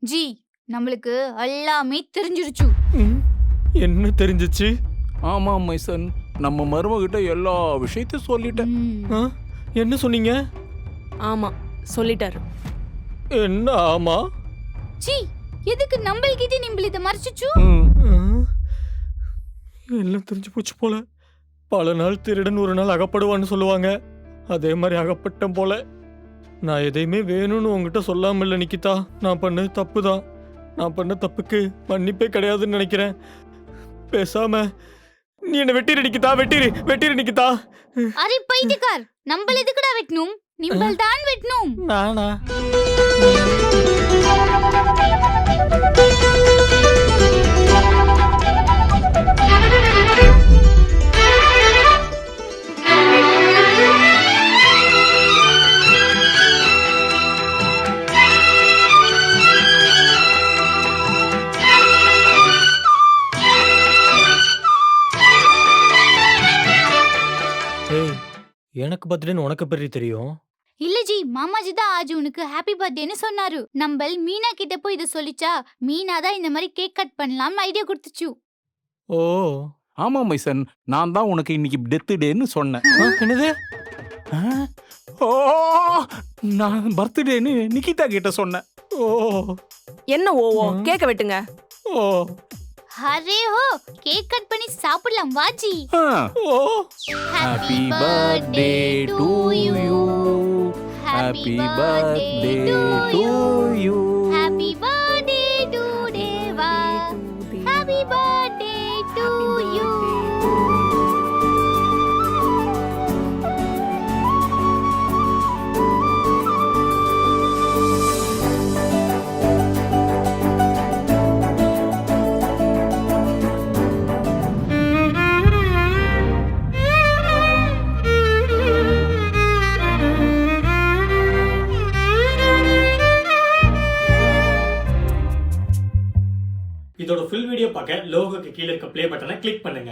G நம்மளுக்கு எல்லாமே தெரிஞ்சிருச்சு. ம், என்ன தெரிஞ்சிச்சு? ஆமா மைசன், நம்ம மருமகிட்ட எல்லா விஷயத்தையும் சொல்லிட்டேன். ம். ஆ, என்ன சொன்னீங்க? ஆமா சொல்லிட்டாரு. என்ன ஆமா? ஜி எதுக்கு நம்மள்கிட்ட நிம்பல் இதை மறைச்சிச்சு? ம், ஆ, எல்லாம் தெரிஞ்சு போச்சு போல. பல நாள் திருடன் ஒரு நாள் அகப்படுவான்னு சொல்லுவாங்க. அதே மாதிரி அகப்பட்டேன் போல. நான் எதையுமே வேணும்னு உங்ககிட்ட சொல்லாம இல்ல நிக்கிதா. நான் பண்ணது தப்பு தான். நான் பண்ண தப்புக்கு மன்னிப்பே கிடையாதுன்னு நினைக்கிறேன். பேசாம நீ என்ன வெட்டிரு நிக்கிதா, வெட்டிரு நிக்கிதா. அரே பைத்தியக்கார், நம்மள் எதுக்குடா வெட்டணும்? நிம்பல் தான் வெட்டணும். நானா? ஏய், எனக்கு பர்த்டேன்னு உனக்கு எப்படி தெரியும்? இல்ல ஜி, மாமாஜி தான் ஆஜ் உனக்கு ஹாப்பி பர்த்டேன்னு சொன்னாரு. நம்மள் மீனா கிட்ட போய் இதை சொல்லிச்சா, மீனா தான் இந்த மாதிரி கேக் கட் பண்ணலாம்னு ஐடியா கொடுத்துச்சு. ஓ, ஆமா மைசன், நான் தான் உனக்கு இன்னைக்கு டெத் டேன்னு சொன்னேன். ஆ, என்னது? ஆ? ஓ, நான் பர்த்டேன்னு நிகிதா கிட்ட சொன்னேன். ஓ, என்ன ஓவோ கேக்க வெட்டுங்க. ஓ, அரே ஹோ, கேக் கட் பண்ணி சாப்பிடலாம் வா ஜி. ஆ. ஓ. Happy birthday to you. Happy birthday to you. Happy birthday to Deva. Happy birthday to you. இதோட ஃபுல் வீடியோ பார்க்க லோகோக்கு கீழே இருக்க ப்ளே பட்டனை கிளிக் பண்ணுங்க.